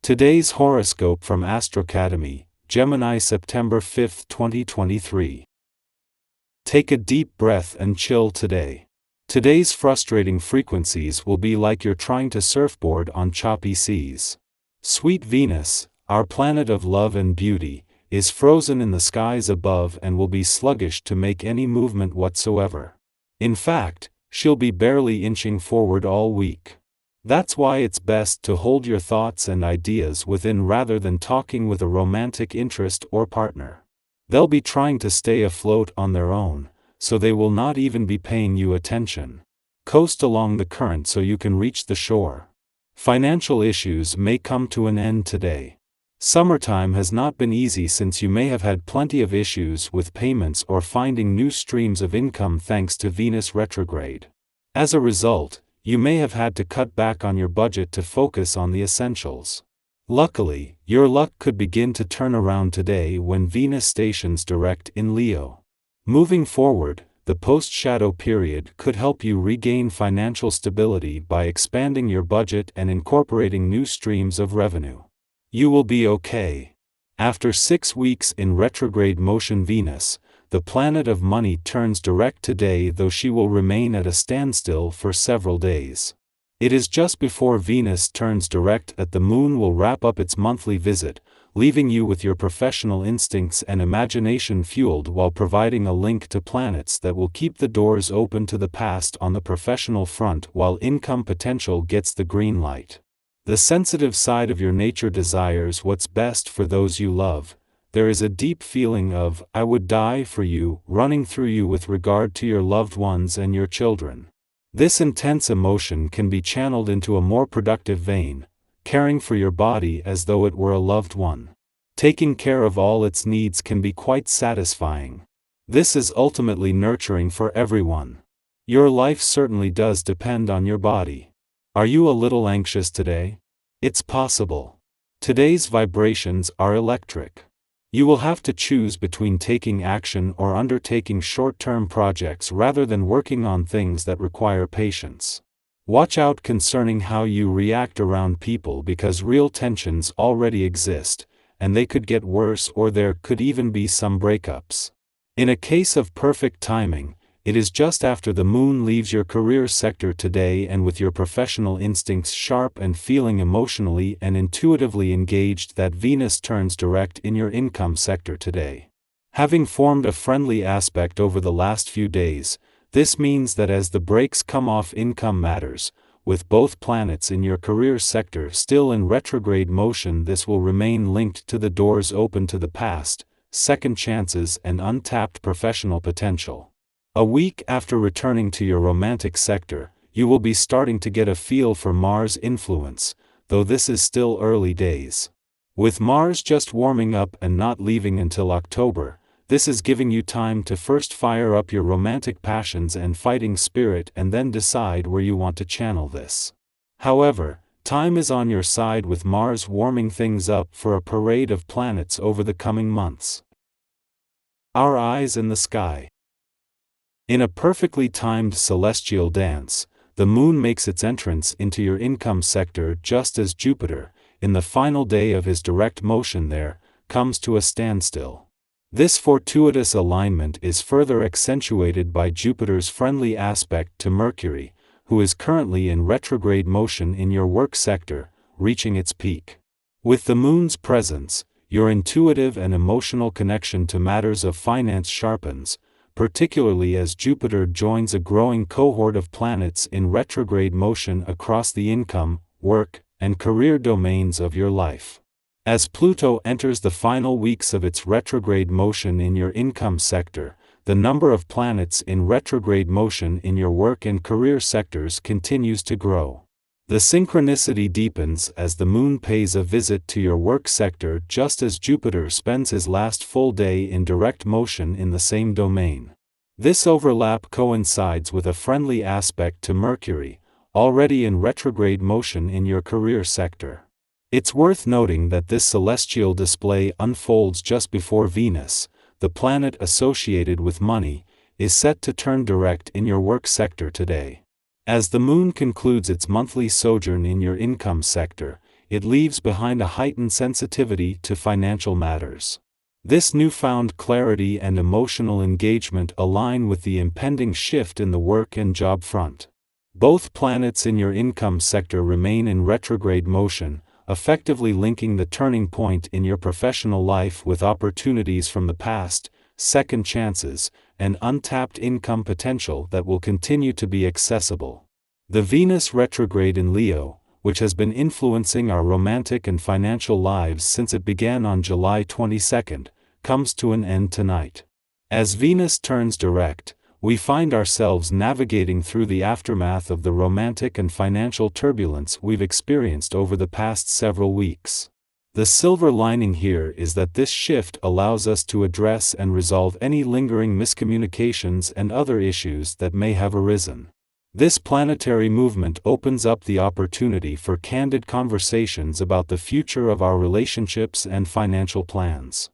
Today's horoscope from Astrocademy, Gemini, September 5, 2023. Take a deep breath and chill today. Today's frustrating frequencies will be like you're trying to surfboard on choppy seas. Sweet Venus, our planet of love and beauty, is frozen in the skies above and will be sluggish to make any movement whatsoever. In fact, she'll be barely inching forward all week. That's why it's best to hold your thoughts and ideas within rather than talking with a romantic interest or partner. They'll be trying to stay afloat on their own, so they will not even be paying you attention. Coast along the current so you can reach the shore. Financial issues may come to an end today. Summertime has not been easy since you may have had plenty of issues with payments or finding new streams of income thanks to Venus retrograde. As a result, you may have had to cut back on your budget to focus on the essentials. Luckily, your luck could begin to turn around today when Venus stations direct in Leo. Moving forward, the post-shadow period could help you regain financial stability by expanding your budget and incorporating new streams of revenue. You will be okay. After 6 weeks in retrograde motion, Venus, the planet of money, turns direct today, though she will remain at a standstill for several days. It is just before Venus turns direct that the moon will wrap up its monthly visit, leaving you with your professional instincts and imagination fueled while providing a link to planets that will keep the doors open to the past on the professional front while income potential gets the green light. The sensitive side of your nature desires what's best for those you love. There is a deep feeling of, "I would die for you," running through you with regard to your loved ones and your children. This intense emotion can be channeled into a more productive vein, caring for your body as though it were a loved one. Taking care of all its needs can be quite satisfying. This is ultimately nurturing for everyone. Your life certainly does depend on your body. Are you a little anxious today? It's possible. Today's vibrations are electric. You will have to choose between taking action or undertaking short-term projects rather than working on things that require patience. Watch out concerning how you react around people because real tensions already exist, and they could get worse or there could even be some breakups. In a case of perfect timing, it is just after the moon leaves your career sector today and with your professional instincts sharp and feeling emotionally and intuitively engaged that Venus turns direct in your income sector today. Having formed a friendly aspect over the last few days, this means that as the brakes come off income matters, with both planets in your career sector still in retrograde motion, this will remain linked to the doors open to the past, second chances and untapped professional potential. A week after returning to your romantic sector, you will be starting to get a feel for Mars' influence, though this is still early days. With Mars just warming up and not leaving until October, this is giving you time to first fire up your romantic passions and fighting spirit and then decide where you want to channel this. However, time is on your side with Mars warming things up for a parade of planets over the coming months. Our eyes in the sky. In a perfectly timed celestial dance, the moon makes its entrance into your income sector just as Jupiter, in the final day of his direct motion there, comes to a standstill. This fortuitous alignment is further accentuated by Jupiter's friendly aspect to Mercury, who is currently in retrograde motion in your work sector, reaching its peak. With the moon's presence, your intuitive and emotional connection to matters of finance sharpens, particularly as Jupiter joins a growing cohort of planets in retrograde motion across the income, work, and career domains of your life. As Pluto enters the final weeks of its retrograde motion in your income sector, the number of planets in retrograde motion in your work and career sectors continues to grow. The synchronicity deepens as the moon pays a visit to your work sector just as Jupiter spends his last full day in direct motion in the same domain. This overlap coincides with a friendly aspect to Mercury, already in retrograde motion in your career sector. It's worth noting that this celestial display unfolds just before Venus, the planet associated with money, is set to turn direct in your work sector today. As the moon concludes its monthly sojourn in your income sector, it leaves behind a heightened sensitivity to financial matters. This newfound clarity and emotional engagement align with the impending shift in the work and job front. Both planets in your income sector remain in retrograde motion, effectively linking the turning point in your professional life with opportunities from the past, second chances, and untapped income potential that will continue to be accessible. The Venus retrograde in Leo, which has been influencing our romantic and financial lives since it began on July 22, comes to an end tonight. As Venus turns direct, we find ourselves navigating through the aftermath of the romantic and financial turbulence we've experienced over the past several weeks. The silver lining here is that this shift allows us to address and resolve any lingering miscommunications and other issues that may have arisen. This planetary movement opens up the opportunity for candid conversations about the future of our relationships and financial plans.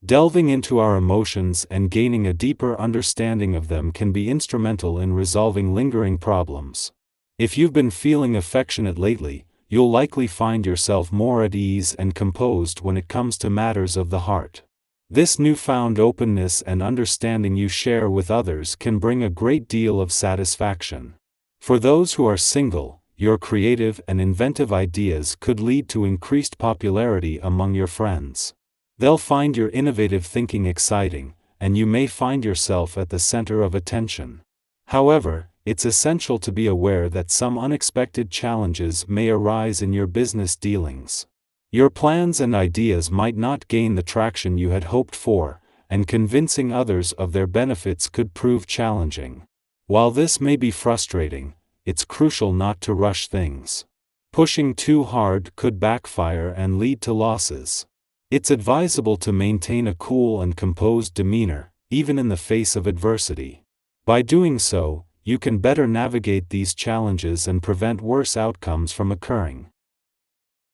Delving into our emotions and gaining a deeper understanding of them can be instrumental in resolving lingering problems. If you've been feeling affectionate lately, you'll likely find yourself more at ease and composed when it comes to matters of the heart. This newfound openness and understanding you share with others can bring a great deal of satisfaction. For those who are single, your creative and inventive ideas could lead to increased popularity among your friends. They'll find your innovative thinking exciting, and you may find yourself at the center of attention. However, it's essential to be aware that some unexpected challenges may arise in your business dealings. Your plans and ideas might not gain the traction you had hoped for, and convincing others of their benefits could prove challenging. While this may be frustrating, it's crucial not to rush things. Pushing too hard could backfire and lead to losses. It's advisable to maintain a cool and composed demeanor, even in the face of adversity. By doing so, you can better navigate these challenges and prevent worse outcomes from occurring.